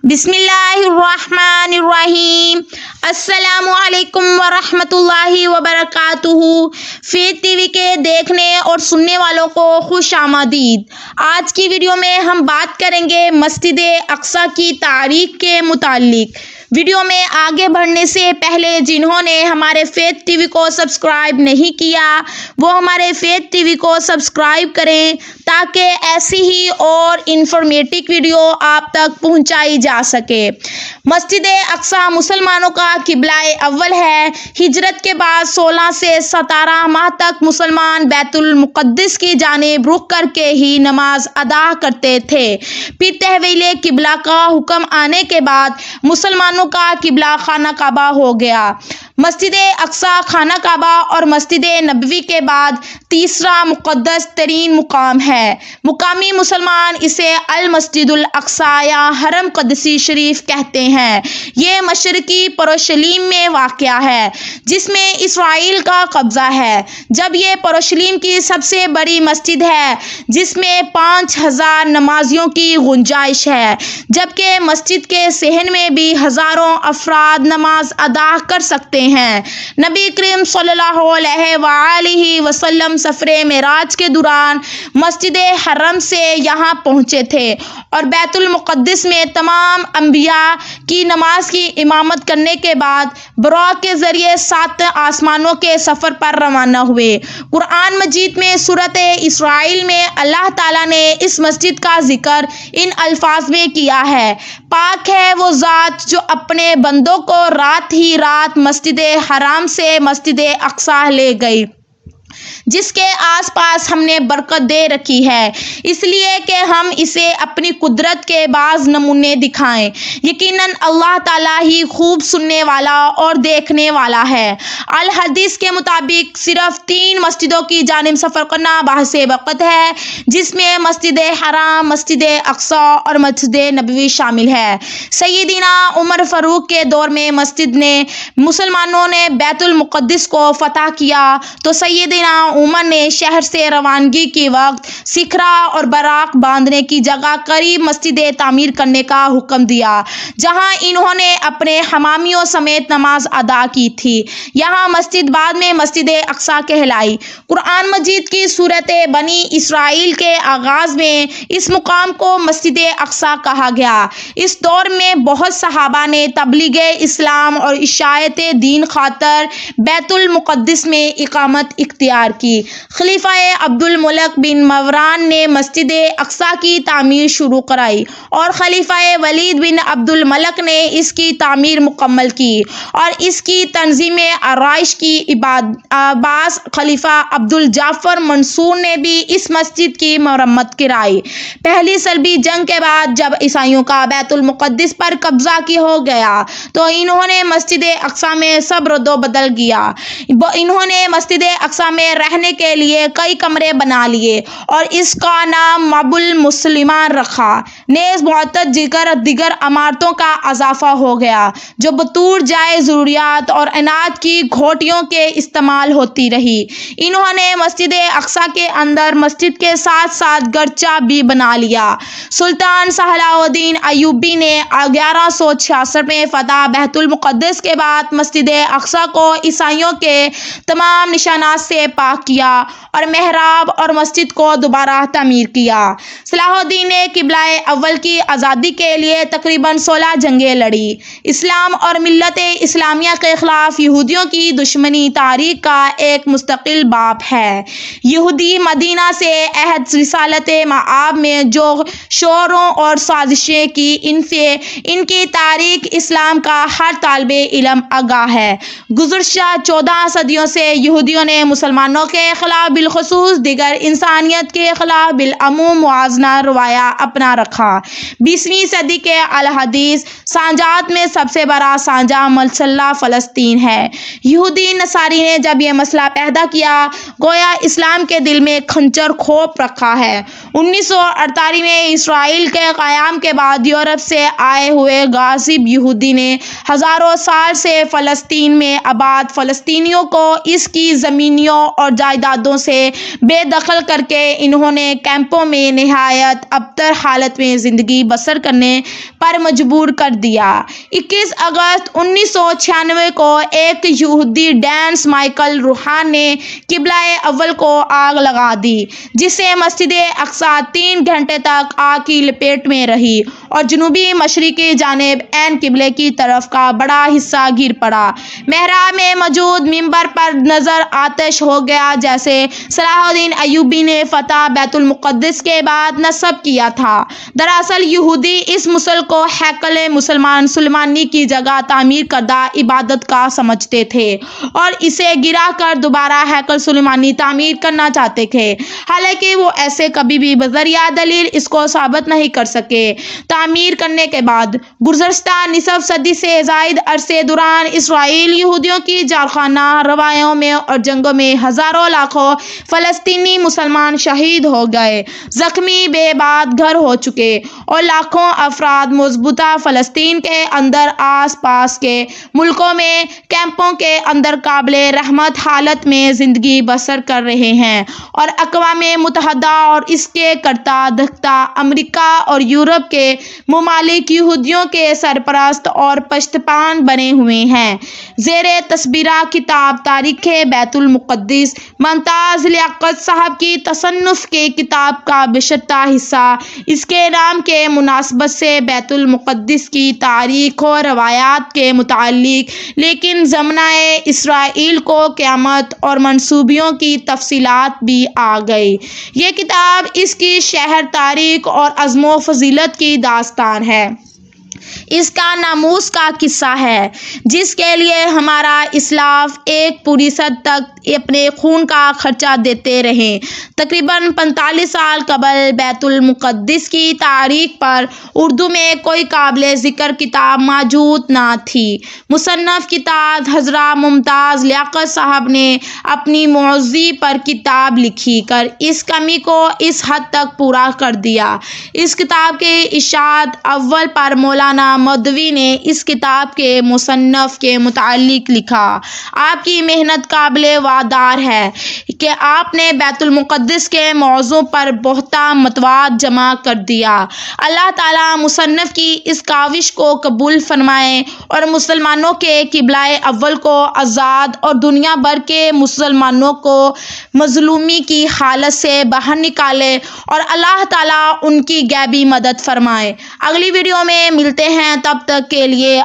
بسم اللہ الرحمن الرحیم۔ السلام علیکم ورحمۃ اللہ وبرکاتہ۔ فیض ٹی وی کے دیکھنے اور سننے والوں کو خوش آمدید۔ آج کی ویڈیو میں ہم بات کریں گے مسجد اقصی کی تاریخ کے متعلق۔ ویڈیو میں آگے بڑھنے سے پہلے جنہوں نے ہمارے فیض ٹی وی کو سبسکرائب نہیں کیا وہ ہمارے فیض ٹی وی کو سبسکرائب کریں تاکہ ایسی ہی اور انفارمیٹو ویڈیو آپ تک پہنچائی جا سکے۔ مسجد اقصی مسلمانوں کا قبلہ اول ہے۔ ہجرت کے بعد 16 سے 17 ماہ تک مسلمان بیت المقدس کی جانب رخ کر کے ہی نماز ادا کرتے تھے۔ پھر تحویل قبلہ کا حکم آنے کے بعد مسلمانوں کا قبلہ خانہ کعبہ ہو گیا۔ مسجد اقصی خانہ کعبہ اور مسجد نبوی کے بعد تیسرا مقدس ترین مقام ہے۔ مقامی مسلمان اسے المسجد الاقصی یا حرم قدسی شریف کہتے ہیں۔ یہ مشرقی یروشلم میں واقع ہے جس میں اسرائیل کا قبضہ ہے۔ جب یہ یروشلم کی سب سے بڑی مسجد ہے جس میں 5000 نمازیوں کی گنجائش ہے، جبکہ مسجد کے صحن میں بھی ہزاروں افراد نماز ادا کر سکتے ہیں۔ نبی کریم صلی اللہ علیہ وآلہ وسلم سفر معراج کے دوران مسجد حرم سے یہاں پہنچے تھے اور بیت المقدس میں تمام انبیاء کی نماز کی امامت کرنے کے بعد براق کے ذریعے 7 آسمانوں کے سفر پر روانہ ہوئے۔ قرآن مجید میں سورۃ اسرائیل میں اللہ تعالیٰ نے اس مسجد کا ذکر ان الفاظ میں کیا ہے: پاک ہے وہ ذات جو اپنے بندوں کو رات ہی رات مسجد حرام سے مسجد اقصی لے گئی، جس کے آس پاس ہم نے برکت دے رکھی ہے، اس لیے کہ ہم اسے اپنی قدرت کے بعض نمونے دکھائیں۔ یقیناً اللہ تعالیٰ ہی خوب سننے والا اور دیکھنے والا ہے۔ الحدیث کے مطابق صرف 3 مسجدوں کی جانب سفر کرنا باعث برکت ہے، جس میں مسجد حرام، مسجد اقصی اور مسجد نبوی شامل ہے۔ سیدنا عمر فاروق کے دور میں مسلمانوں نے بیت المقدس کو فتح کیا تو سیدنا عمر نے شہر سے روانگی کے وقت صخرہ اور براق باندھنے کی جگہ قریب مسجد تعمیر کرنے کا حکم دیا، جہاں انہوں نے اپنے حامیوں سمیت نماز ادا کی تھی۔ یہاں مسجد بعد میں مسجد اقصی کہلائی۔ قرآن مجید کی سورۃ بنی اسرائیل کے آغاز میں اس مقام کو مسجد اقصی کہا گیا۔ اس دور میں بہت صحابہ نے تبلیغ اسلام اور اشاعت دین خاطر بیت المقدس میں اقامت اختیار کی۔ خلیفہ عبد الملک بن مروان نے مسجد اقصی کی تعمیر شروع کرائی اور خلیفہ ولید بن عبد الملک نے اس کی تعمیر مکمل کی اور اس کی تنظیم آرائش کی۔ بعد خلیفہ عبد الجابر منصور نے بھی اس مسجد کی مرمت کرائی۔ پہلی صلیبی جنگ کے بعد جب عیسائیوں کا بیت المقدس پر قبضہ ہو گیا تو انہوں نے مسجد اقصی میں سب رد و بدل کیا۔ انہوں نے مسجد اقصی میں رہنے کے لیے کئی کمرے بنا لیے اور اس کا نام ماب المسلمین رکھا۔ نیز متعدد دیگر عمارتوں کا اضافہ ہو گیا جو بطور جائے ضروریات اور اناج کی گھوٹیوں کے استعمال ہوتی رہی۔ انہوں نے مسجد اقصی کے اندر مسجد کے ساتھ ساتھ گرچہ بھی بنا لیا۔ سلطان صلاح الدین ایوبی نے 1166 میں فتح بیت المقدس کے بعد مسجد اقصی کو عیسائیوں کے تمام نشانات سے پاک کیا اور محراب اور مسجد کو دوبارہ تعمیر کیا۔ صلاح الدین نے قبلہ اول کی آزادی کے لیے تقریباً 16 جنگیں لڑیں۔ اسلام اور ملت اسلامیہ کے خلاف یہودیوں کی دشمنی تاریخ کا ایک مستقل باب ہے۔ یہودی مدینہ سے عہد رسالت مآب میں جو شوروں اور سازشیں کی ان کی تاریخ اسلام کا ہر طالب علم آگاہ ہے۔ گزشتہ 14 صدیوں سے یہودیوں نے مسلمانوں کے خلاف بالخصوص دیگر انسانیت کے خلاف بالعموم موازنہ رویہ اپنا رکھا۔ 20ویں صدی کے الحدیث سانحات میں سب سے بڑا سانحہ مسلح فلسطین ہے۔ یہودی نصاری نے جب یہ مسئلہ پیدا کیا گویا اسلام کے دل میں خنجر کھوپ رکھا ہے۔ 1948 میں اسرائیل کے قیام کے بعد یورپ سے آئے ہوئے غاصب یہودی نے ہزاروں سال سے فلسطین میں آباد فلسطینیوں کو اس کی زمینوں اور جائیدادوں سے بے دخل کر کے انہوں نے کیمپوں میں نہایت ابتر حالت میں زندگی بسر کرنے پر مجبور کر دیا۔ 21 اگست 1996 کو ایک یہودی ڈینس مائیکل روہان نے قبلہ اول کو آگ لگا دی، جس سے مسجد اقصیٰ 3 گھنٹے تک آگ کی لپیٹ میں رہی اور جنوبی مشرقی جانب عین قبلے کی طرف کا بڑا حصہ گر پڑا۔ محراب میں موجود ممبر پر نظر آتش ہو گیا جسے صلاح الدین ایوبی نے فتح بیت المقدس کے بعد نصب کیا تھا۔ دراصل یہودی اس مسل کو ہیکل مسلمان سلیمانی کی جگہ تعمیر کردہ عبادت گاہ سمجھتے تھے اور اسے گرا کر دوبارہ ہیکل سلیمانی تعمیر کرنا چاہتے تھے، حالانکہ وہ ایسے کبھی بھی بذریعہ دلیل اس کو ثابت نہیں کر سکے۔ تعمیر کرنے کے بعد گزشتہ نصف صدی سے زائد عرصے دوران اسرائیل یہودیوں کی جارحانہ روایوں میں اور جنگوں میں ہزاروں لاکھوں فلسطینی مسلمان شہید ہو گئے، زخمی، بے باد گھر ہو چکے اور لاکھوں افراد مضبوطہ فلسطین کے اندر آس پاس کے ملکوں میں کیمپوں کے اندر قابل رحمت حالت میں زندگی بسر کر رہے ہیں اور اقوام متحدہ اور اس کے کرتا دھرتا امریکہ اور یورپ کے ممالک یہودیوں کے سرپرست اور پشتپان بنے ہوئے ہیں۔ زیر تصویرہ کتاب تاریخ بیت المقدس ممتاز لیاقت صاحب کی تصنف کی کتاب کا بیشتر حصہ اس کے نام کے مناسبت سے بیت المقدس کی تاریخ و روایات کے متعلق، لیکن زمانہ اسرائیل کو قیامت اور منصوبیوں کی تفصیلات بھی آ گئی۔ یہ کتاب اس کی شہر تاریخ اور عظم و فضیلت کی داستان ہے۔ اس کا ناموس کا قصہ ہے جس کے لیے ہمارا اسلاف ایک پوری صد تک اپنے خون کا خرچہ دیتے رہے۔ تقریباً 45 سال قبل بیت المقدس کی تاریخ پر اردو میں کوئی قابل ذکر کتاب موجود نہ تھی۔ مصنف کتاب حضرت ممتاز لیاقت صاحب نے اپنی موضوع پر کتاب لکھ کر اس کمی کو اس حد تک پورا کر دیا۔ اس کتاب کے اشاعت اول پر مولانا مودودی نے اس کتاب کے مصنف کے متعلق لکھا: آپ کی محنت قابل وقدر ہے کہ آپ نے بیت المقدس کے موضوع پر بہت مواد جمع کر دیا۔ اللہ تعالیٰ مصنف کی اس کاوش کو قبول فرمائے اور مسلمانوں کے قبلہ اول کو آزاد اور دنیا بھر کے مسلمانوں کو مظلومی کی حالت سے باہر نکالے اور اللہ تعالیٰ ان کی غیبی مدد فرمائے۔ اگلی ویڈیو میں ملتے ہیں، تب تک کے لیے